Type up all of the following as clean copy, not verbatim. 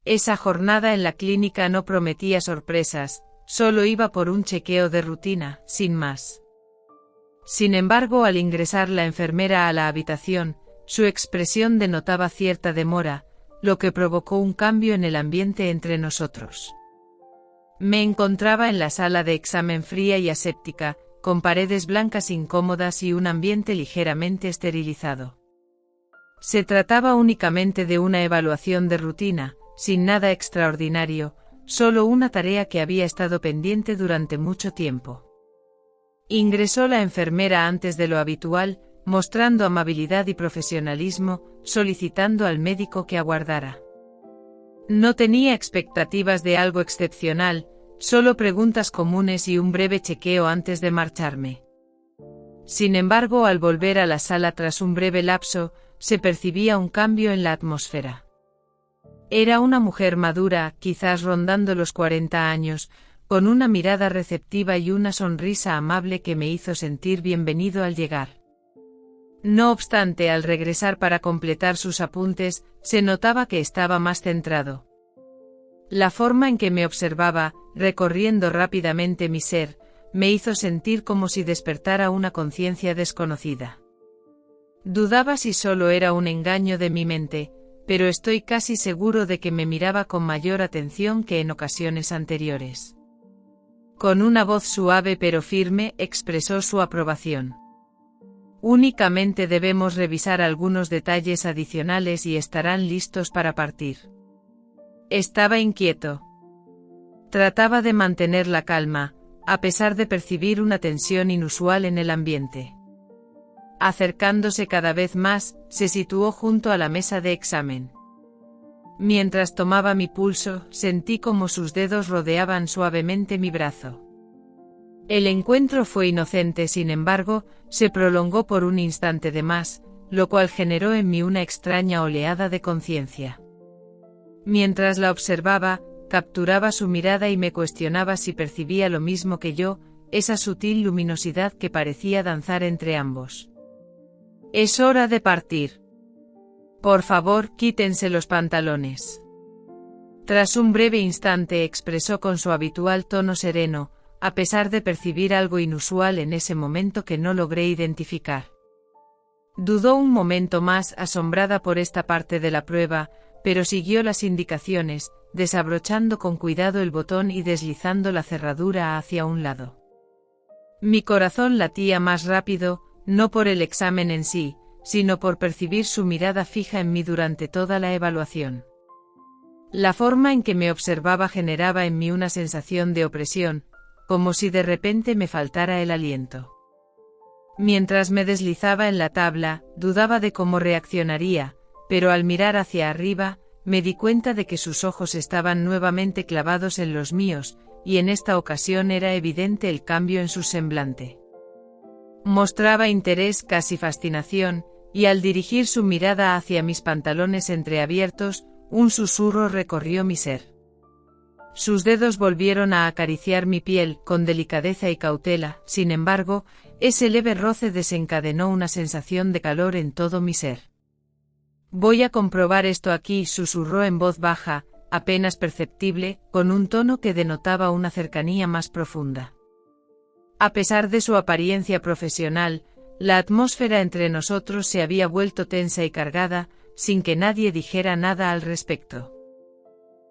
Esa jornada en la clínica no prometía sorpresas, solo iba por un chequeo de rutina, sin más. Sin embargo, al ingresar la enfermera a la habitación, su expresión denotaba cierta demora, lo que provocó un cambio en el ambiente entre nosotros. Me encontraba en la sala de examen fría y aséptica, con paredes blancas incómodas y un ambiente ligeramente esterilizado. Se trataba únicamente de una evaluación de rutina, sin nada extraordinario, solo una tarea que había estado pendiente durante mucho tiempo. Ingresó la enfermera antes de lo habitual, mostrando amabilidad y profesionalismo, solicitando al médico que aguardara. No tenía expectativas de algo excepcional, solo preguntas comunes y un breve chequeo antes de marcharme. Sin embargo, al volver a la sala tras un breve lapso, se percibía un cambio en la atmósfera. Era una mujer madura, quizás rondando los 40 años, con una mirada receptiva y una sonrisa amable que me hizo sentir bienvenido al llegar. No obstante, al regresar para completar sus apuntes, se notaba que estaba más centrado. La forma en que me observaba, recorriendo rápidamente mi ser, me hizo sentir como si despertara una conciencia desconocida. Dudaba si solo era un engaño de mi mente, pero estoy casi seguro de que me miraba con mayor atención que en ocasiones anteriores. Con una voz suave pero firme expresó su aprobación. Únicamente debemos revisar algunos detalles adicionales y estarán listos para partir. Estaba inquieto. Trataba de mantener la calma, a pesar de percibir una tensión inusual en el ambiente. Acercándose cada vez más, se situó junto a la mesa de examen. Mientras tomaba mi pulso, sentí como sus dedos rodeaban suavemente mi brazo. El encuentro fue inocente, sin embargo, se prolongó por un instante de más, lo cual generó en mí una extraña oleada de conciencia. Mientras la observaba, capturaba su mirada y me cuestionaba si percibía lo mismo que yo, esa sutil luminosidad que parecía danzar entre ambos. Es hora de partir. Por favor, quítense los pantalones. Tras un breve instante expresó con su habitual tono sereno, a pesar de percibir algo inusual en ese momento que no logré identificar. Dudó un momento más, asombrada por esta parte de la prueba, pero siguió las indicaciones, desabrochando con cuidado el botón y deslizando la cerradura hacia un lado. Mi corazón latía más rápido, no por el examen en sí, sino por percibir su mirada fija en mí durante toda la evaluación. La forma en que me observaba generaba en mí una sensación de opresión, como si de repente me faltara el aliento. Mientras me deslizaba en la tabla, dudaba de cómo reaccionaría, pero al mirar hacia arriba, me di cuenta de que sus ojos estaban nuevamente clavados en los míos, y en esta ocasión era evidente el cambio en su semblante. Mostraba interés, casi fascinación, y al dirigir su mirada hacia mis pantalones entreabiertos, un susurro recorrió mi ser. Sus dedos volvieron a acariciar mi piel con delicadeza y cautela, sin embargo, ese leve roce desencadenó una sensación de calor en todo mi ser. Voy a comprobar esto aquí, susurró en voz baja, apenas perceptible, con un tono que denotaba una cercanía más profunda. A pesar de su apariencia profesional, la atmósfera entre nosotros se había vuelto tensa y cargada, sin que nadie dijera nada al respecto.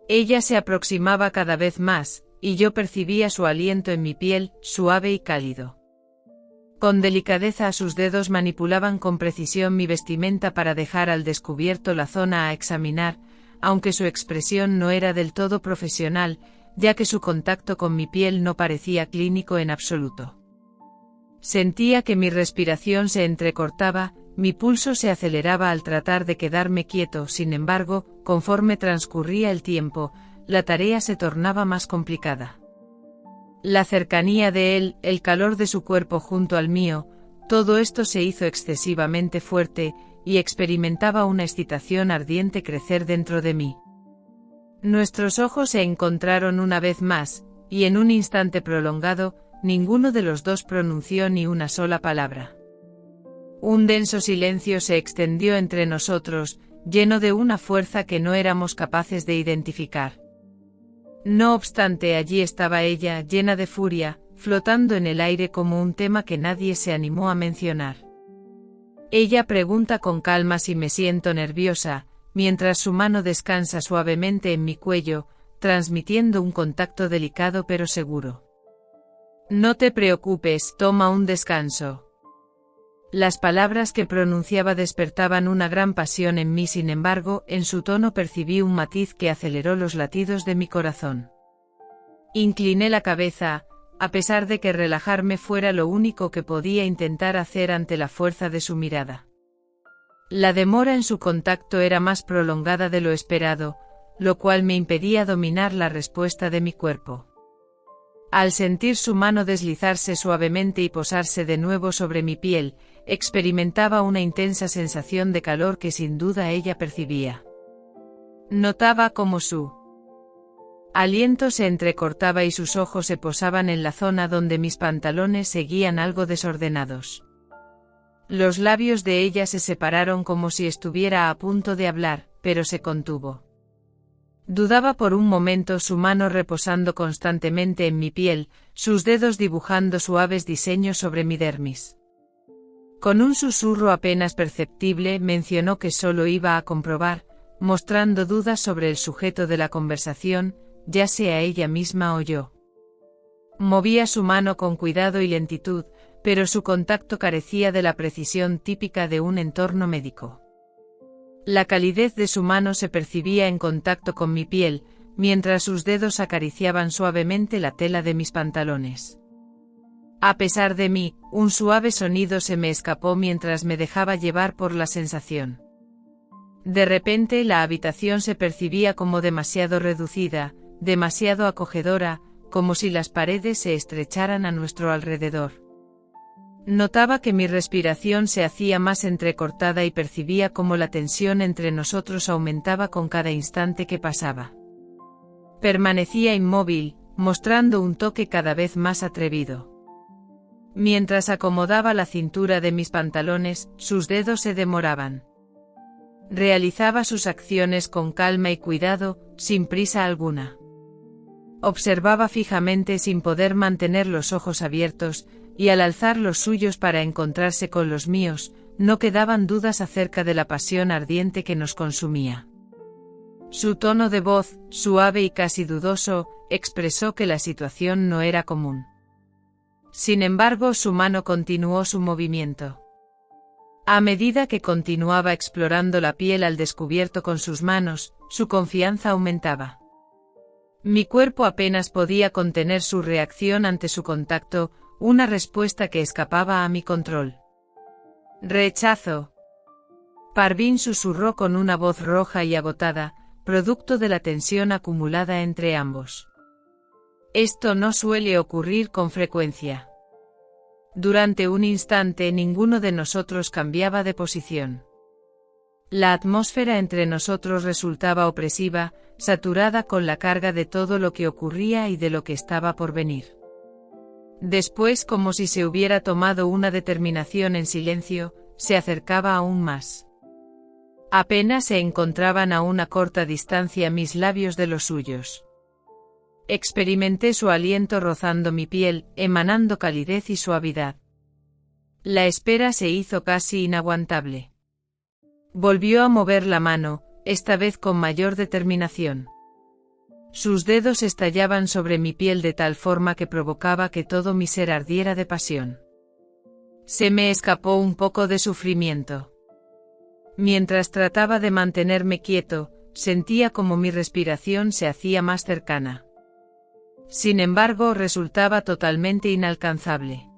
Ella se aproximaba cada vez más, y yo percibía su aliento en mi piel, suave y cálido. Con delicadeza sus dedos manipulaban con precisión mi vestimenta para dejar al descubierto la zona a examinar, aunque su expresión no era del todo profesional, ya que su contacto con mi piel no parecía clínico en absoluto. Sentía que mi respiración se entrecortaba, mi pulso se aceleraba al tratar de quedarme quieto, sin embargo, conforme transcurría el tiempo, la tarea se tornaba más complicada. La cercanía de él, el calor de su cuerpo junto al mío, todo esto se hizo excesivamente fuerte, y experimentaba una excitación ardiente crecer dentro de mí. Nuestros ojos se encontraron una vez más, y en un instante prolongado, ninguno de los dos pronunció ni una sola palabra. Un denso silencio se extendió entre nosotros, lleno de una fuerza que no éramos capaces de identificar. No obstante, allí estaba ella, llena de furia, flotando en el aire como un tema que nadie se animó a mencionar. Ella pregunta con calma si me siento nerviosa, mientras su mano descansa suavemente en mi cuello, transmitiendo un contacto delicado pero seguro. No te preocupes, toma un descanso. Las palabras que pronunciaba despertaban una gran pasión en mí, sin embargo, en su tono percibí un matiz que aceleró los latidos de mi corazón. Incliné la cabeza, a pesar de que relajarme fuera lo único que podía intentar hacer ante la fuerza de su mirada. La demora en su contacto era más prolongada de lo esperado, lo cual me impedía dominar la respuesta de mi cuerpo. Al sentir su mano deslizarse suavemente y posarse de nuevo sobre mi piel, experimentaba una intensa sensación de calor que sin duda ella percibía. Notaba cómo su aliento se entrecortaba y sus ojos se posaban en la zona donde mis pantalones seguían algo desordenados. Los labios de ella se separaron como si estuviera a punto de hablar, pero se contuvo. Dudaba por un momento, su mano reposando constantemente en mi piel, sus dedos dibujando suaves diseños sobre mi dermis. Con un susurro apenas perceptible mencionó que solo iba a comprobar, mostrando dudas sobre el sujeto de la conversación, ya sea ella misma o yo. Movía su mano con cuidado y lentitud, pero su contacto carecía de la precisión típica de un entorno médico. La calidez de su mano se percibía en contacto con mi piel, mientras sus dedos acariciaban suavemente la tela de mis pantalones. A pesar de mí, un suave sonido se me escapó mientras me dejaba llevar por la sensación. De repente la habitación se percibía como demasiado reducida, demasiado acogedora, como si las paredes se estrecharan a nuestro alrededor. Notaba que mi respiración se hacía más entrecortada y percibía cómo la tensión entre nosotros aumentaba con cada instante que pasaba. Permanecía inmóvil, mostrando un toque cada vez más atrevido. Mientras acomodaba la cintura de mis pantalones, sus dedos se demoraban. Realizaba sus acciones con calma y cuidado, sin prisa alguna. Observaba fijamente sin poder mantener los ojos abiertos, y al alzar los suyos para encontrarse con los míos, no quedaban dudas acerca de la pasión ardiente que nos consumía. Su tono de voz, suave y casi dudoso, expresó que la situación no era común. Sin embargo, su mano continuó su movimiento. A medida que continuaba explorando la piel al descubierto con sus manos, su confianza aumentaba. Mi cuerpo apenas podía contener su reacción ante su contacto, una respuesta que escapaba a mi control. «Rechazo». Parvin susurró con una voz roja y agotada, producto de la tensión acumulada entre ambos. Esto no suele ocurrir con frecuencia. Durante un instante ninguno de nosotros cambiaba de posición. La atmósfera entre nosotros resultaba opresiva, saturada con la carga de todo lo que ocurría y de lo que estaba por venir. Después, como si se hubiera tomado una determinación en silencio, se acercaba aún más. Apenas se encontraban a una corta distancia mis labios de los suyos. Experimenté su aliento rozando mi piel, emanando calidez y suavidad. La espera se hizo casi inaguantable. Volvió a mover la mano, esta vez con mayor determinación. Sus dedos estallaban sobre mi piel de tal forma que provocaba que todo mi ser ardiera de pasión. Se me escapó un poco de sufrimiento. Mientras trataba de mantenerme quieto, sentía como mi respiración se hacía más cercana. Sin embargo, resultaba totalmente inalcanzable.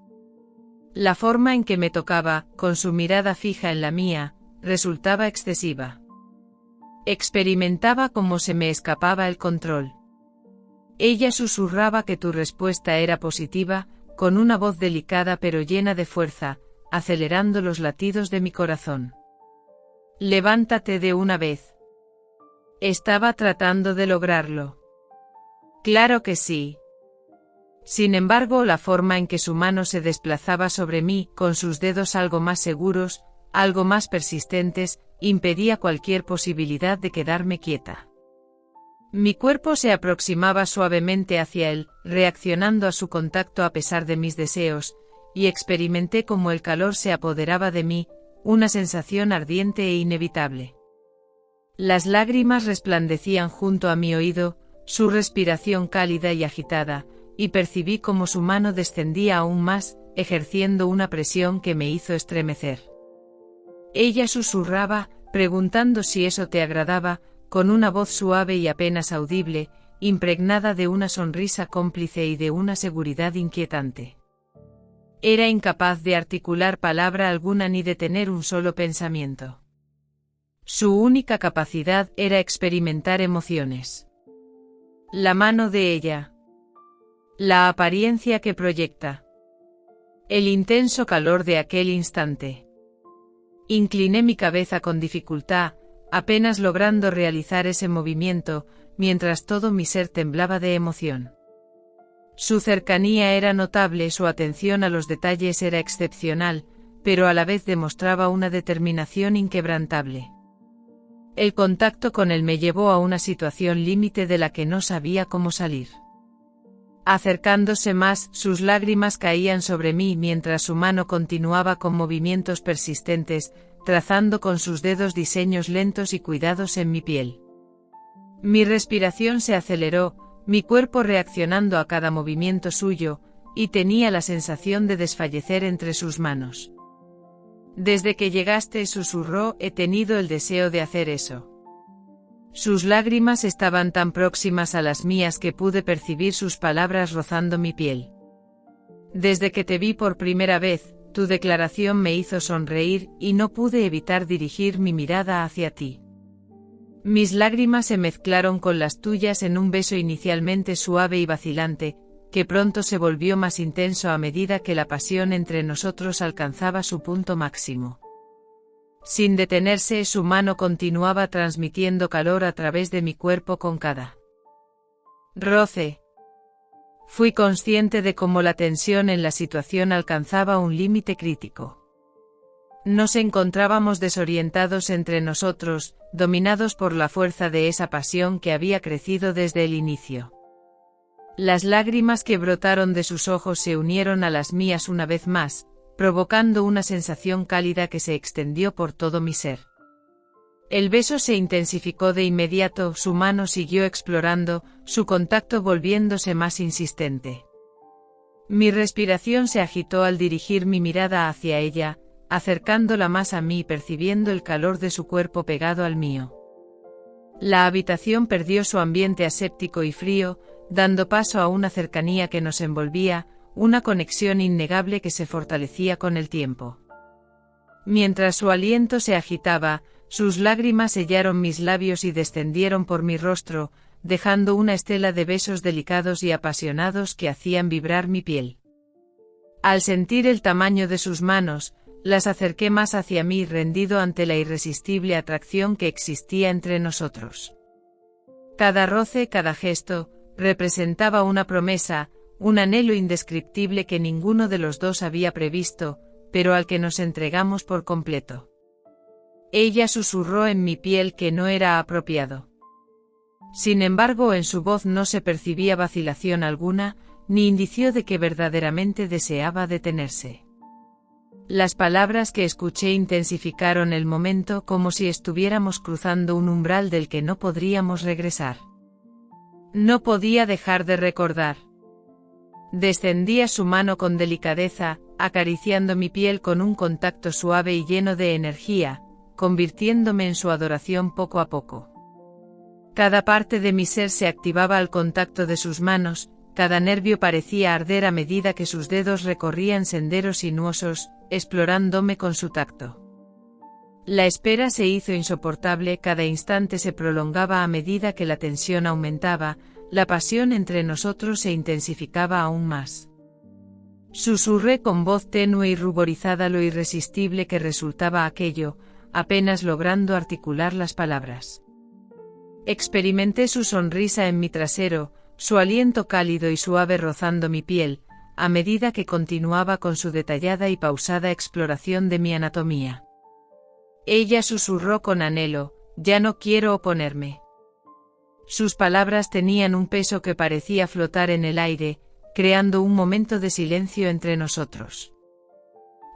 La forma en que me tocaba, con su mirada fija en la mía, resultaba excesiva. Experimentaba cómo se me escapaba el control. Ella susurraba que tu respuesta era positiva, con una voz delicada pero llena de fuerza, acelerando los latidos de mi corazón. Levántate de una vez. Estaba tratando de lograrlo. Claro que sí. Sin embargo, la forma en que su mano se desplazaba sobre mí, con sus dedos algo más seguros, algo más persistentes, impedía cualquier posibilidad de quedarme quieta. Mi cuerpo se aproximaba suavemente hacia él, reaccionando a su contacto a pesar de mis deseos, y experimenté cómo el calor se apoderaba de mí, una sensación ardiente e inevitable. Las lágrimas resplandecían junto a mi oído, su respiración cálida y agitada, y percibí cómo su mano descendía aún más, ejerciendo una presión que me hizo estremecer. Ella susurraba, preguntando si eso te agradaba, con una voz suave y apenas audible, impregnada de una sonrisa cómplice y de una seguridad inquietante. Era incapaz de articular palabra alguna ni de tener un solo pensamiento. Su única capacidad era experimentar emociones. La mano de ella. La apariencia que proyecta. El intenso calor de aquel instante. Incliné mi cabeza con dificultad, apenas logrando realizar ese movimiento, mientras todo mi ser temblaba de emoción. Su cercanía era notable, su atención a los detalles era excepcional, pero a la vez demostraba una determinación inquebrantable. El contacto con él me llevó a una situación límite de la que no sabía cómo salir. Acercándose más, sus lágrimas caían sobre mí mientras su mano continuaba con movimientos persistentes, trazando con sus dedos diseños lentos y cuidados en mi piel. Mi respiración se aceleró, mi cuerpo reaccionando a cada movimiento suyo, y tenía la sensación de desfallecer entre sus manos. Desde que llegaste, susurró, he tenido el deseo de hacer eso. Sus lágrimas estaban tan próximas a las mías que pude percibir sus palabras rozando mi piel. Desde que te vi por primera vez, tu declaración me hizo sonreír y no pude evitar dirigir mi mirada hacia ti. Mis lágrimas se mezclaron con las tuyas en un beso inicialmente suave y vacilante, que pronto se volvió más intenso a medida que la pasión entre nosotros alcanzaba su punto máximo. Sin detenerse, su mano continuaba transmitiendo calor a través de mi cuerpo con cada roce. Fui consciente de cómo la tensión en la situación alcanzaba un límite crítico. Nos encontrábamos desorientados entre nosotros, dominados por la fuerza de esa pasión que había crecido desde el inicio. Las lágrimas que brotaron de sus ojos se unieron a las mías una vez más, provocando una sensación cálida que se extendió por todo mi ser. El beso se intensificó de inmediato, su mano siguió explorando, su contacto volviéndose más insistente. Mi respiración se agitó al dirigir mi mirada hacia ella, acercándola más a mí, percibiendo el calor de su cuerpo pegado al mío. La habitación perdió su ambiente aséptico y frío, dando paso a una cercanía que nos envolvía, una conexión innegable que se fortalecía con el tiempo. Mientras su aliento se agitaba, sus lágrimas sellaron mis labios y descendieron por mi rostro, dejando una estela de besos delicados y apasionados que hacían vibrar mi piel. Al sentir el tamaño de sus manos, las acerqué más hacia mí, rendido ante la irresistible atracción que existía entre nosotros. Cada roce, cada gesto, representaba una promesa, un anhelo indescriptible que ninguno de los dos había previsto, pero al que nos entregamos por completo. Ella susurró en mi piel que no era apropiado. Sin embargo, en su voz no se percibía vacilación alguna, ni indicio de que verdaderamente deseaba detenerse. Las palabras que escuché intensificaron el momento, como si estuviéramos cruzando un umbral del que no podríamos regresar. No podía dejar de recordar. Descendía su mano con delicadeza, acariciando mi piel con un contacto suave y lleno de energía, convirtiéndome en su adoración poco a poco. Cada parte de mi ser se activaba al contacto de sus manos, cada nervio parecía arder a medida que sus dedos recorrían senderos sinuosos, explorándome con su tacto. La espera se hizo insoportable, cada instante se prolongaba a medida que la tensión aumentaba, la pasión entre nosotros se intensificaba aún más. Susurré con voz tenue y ruborizada lo irresistible que resultaba aquello, apenas logrando articular las palabras. Experimenté su sonrisa en mi trasero, su aliento cálido y suave rozando mi piel, a medida que continuaba con su detallada y pausada exploración de mi anatomía. Ella susurró con anhelo, ya no quiero oponerme. Sus palabras tenían un peso que parecía flotar en el aire, creando un momento de silencio entre nosotros.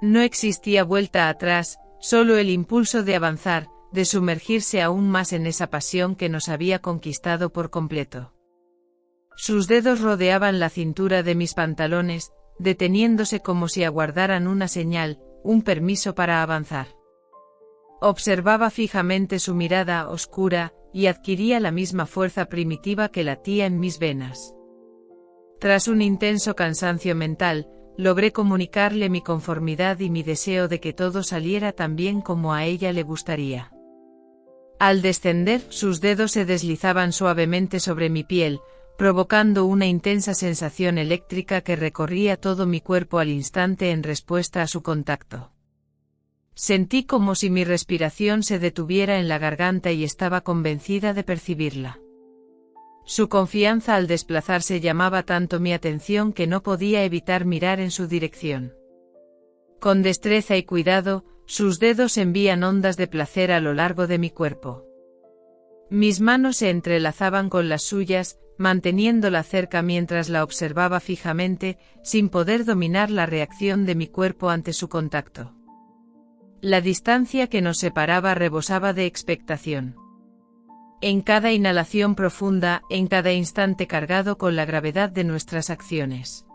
No existía vuelta atrás, solo el impulso de avanzar, de sumergirse aún más en esa pasión que nos había conquistado por completo. Sus dedos rodeaban la cintura de mis pantalones, deteniéndose como si aguardaran una señal, un permiso para avanzar. Observaba fijamente su mirada oscura, y adquiría la misma fuerza primitiva que latía en mis venas. Tras un intenso cansancio mental, logré comunicarle mi conformidad y mi deseo de que todo saliera tan bien como a ella le gustaría. Al descender, sus dedos se deslizaban suavemente sobre mi piel, provocando una intensa sensación eléctrica que recorría todo mi cuerpo al instante en respuesta a su contacto. Sentí como si mi respiración se detuviera en la garganta y estaba convencida de percibirla. Su confianza al desplazarse llamaba tanto mi atención que no podía evitar mirar en su dirección. Con destreza y cuidado, sus dedos envían ondas de placer a lo largo de mi cuerpo. Mis manos se entrelazaban con las suyas, manteniéndola cerca mientras la observaba fijamente, sin poder dominar la reacción de mi cuerpo ante su contacto. La distancia que nos separaba rebosaba de expectación. En cada inhalación profunda, en cada instante cargado con la gravedad de nuestras acciones.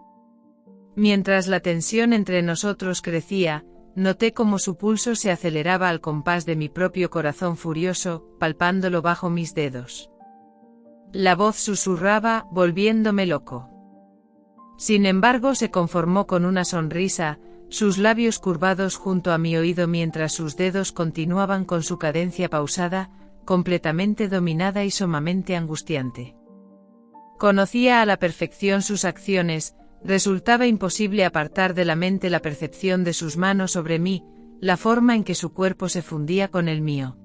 Mientras la tensión entre nosotros crecía, noté cómo su pulso se aceleraba al compás de mi propio corazón furioso, palpándolo bajo mis dedos. La voz susurraba, volviéndome loco. Sin embargo, se conformó con una sonrisa, sus labios curvados junto a mi oído mientras sus dedos continuaban con su cadencia pausada, completamente dominada y sumamente angustiante. Conocía a la perfección sus acciones, resultaba imposible apartar de la mente la percepción de sus manos sobre mí, la forma en que su cuerpo se fundía con el mío.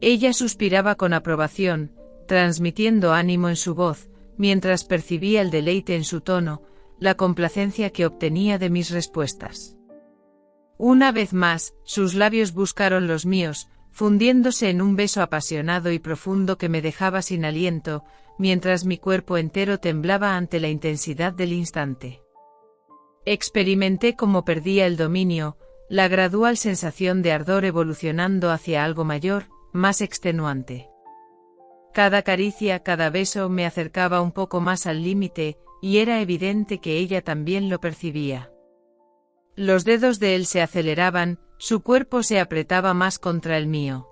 Ella suspiraba con aprobación, transmitiendo ánimo en su voz, mientras percibía el deleite en su tono, la complacencia que obtenía de mis respuestas. Una vez más, sus labios buscaron los míos, fundiéndose en un beso apasionado y profundo que me dejaba sin aliento, mientras mi cuerpo entero temblaba ante la intensidad del instante. Experimenté cómo perdía el dominio, la gradual sensación de ardor evolucionando hacia algo mayor, más extenuante. Cada caricia, cada beso me acercaba un poco más al límite, y era evidente que ella también lo percibía. Los dedos de él se aceleraban, su cuerpo se apretaba más contra el mío.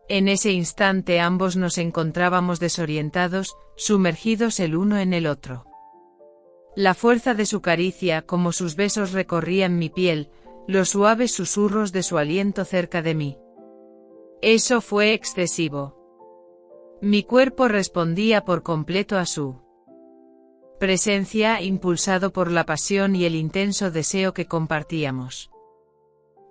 En ese instante ambos nos encontrábamos desorientados, sumergidos el uno en el otro. La fuerza de su caricia, como sus besos recorrían mi piel, los suaves susurros de su aliento cerca de mí. Eso fue excesivo. Mi cuerpo respondía por completo a su presencia, impulsado por la pasión y el intenso deseo que compartíamos.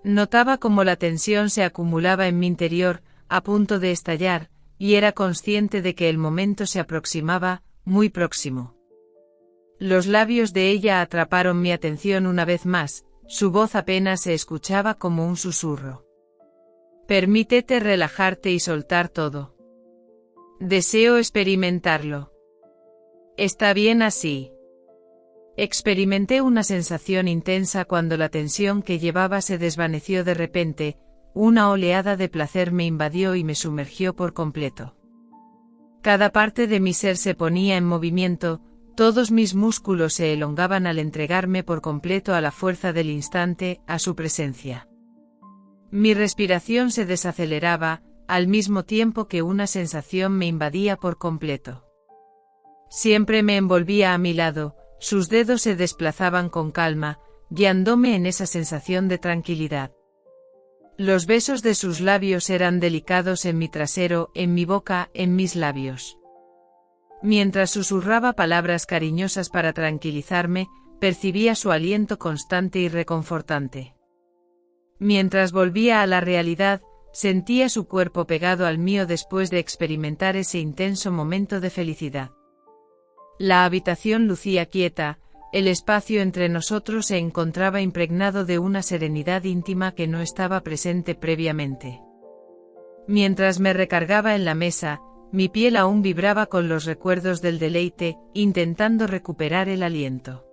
Notaba cómo la tensión se acumulaba en mi interior, a punto de estallar, y era consciente de que el momento se aproximaba, muy próximo. Los labios de ella atraparon mi atención una vez más, su voz apenas se escuchaba como un susurro. Permítete relajarte y soltar todo. Deseo experimentarlo. Está bien así. Experimenté una sensación intensa cuando la tensión que llevaba se desvaneció de repente, una oleada de placer me invadió y me sumergió por completo. Cada parte de mi ser se ponía en movimiento, todos mis músculos se elongaban al entregarme por completo a la fuerza del instante, a su presencia. Mi respiración se desaceleraba, al mismo tiempo que una sensación me invadía por completo. Siempre me envolvía a mi lado, sus dedos se desplazaban con calma, guiándome en esa sensación de tranquilidad. Los besos de sus labios eran delicados en mi trasero, en mi boca, en mis labios. Mientras susurraba palabras cariñosas para tranquilizarme, percibía su aliento constante y reconfortante. Mientras volvía a la realidad, sentía su cuerpo pegado al mío después de experimentar ese intenso momento de felicidad. La habitación lucía quieta, el espacio entre nosotros se encontraba impregnado de una serenidad íntima que no estaba presente previamente. Mientras me recargaba en la mesa, mi piel aún vibraba con los recuerdos del deleite, intentando recuperar el aliento.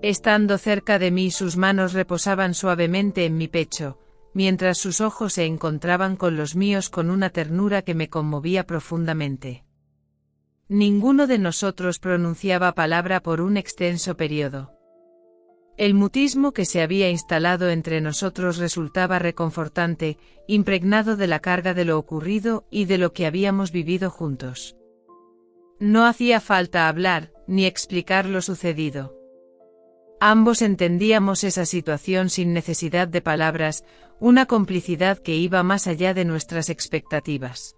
Estando cerca de mí, sus manos reposaban suavemente en mi pecho, mientras sus ojos se encontraban con los míos con una ternura que me conmovía profundamente. Ninguno de nosotros pronunciaba palabra por un extenso periodo. El mutismo que se había instalado entre nosotros resultaba reconfortante, impregnado de la carga de lo ocurrido y de lo que habíamos vivido juntos. No hacía falta hablar, ni explicar lo sucedido. Ambos entendíamos esa situación sin necesidad de palabras, una complicidad que iba más allá de nuestras expectativas.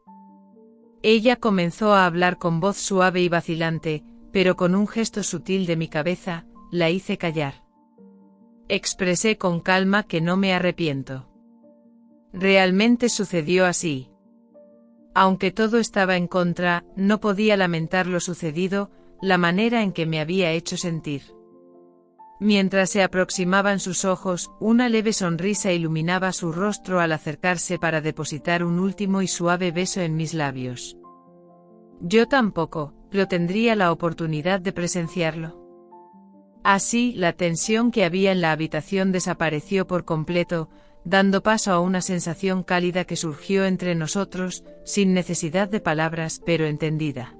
Ella comenzó a hablar con voz suave y vacilante, pero con un gesto sutil de mi cabeza, la hice callar. Expresé con calma que no me arrepiento. Realmente sucedió así. Aunque todo estaba en contra, no podía lamentar lo sucedido, la manera en que me había hecho sentir. Mientras se aproximaban sus ojos, una leve sonrisa iluminaba su rostro al acercarse para depositar un último y suave beso en mis labios. Yo tampoco, pero tendría la oportunidad de presenciarlo. Así, la tensión que había en la habitación desapareció por completo, dando paso a una sensación cálida que surgió entre nosotros, sin necesidad de palabras, pero entendida.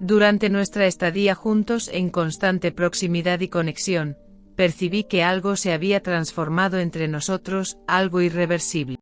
Durante nuestra estadía juntos en constante proximidad y conexión, percibí que algo se había transformado entre nosotros, algo irreversible.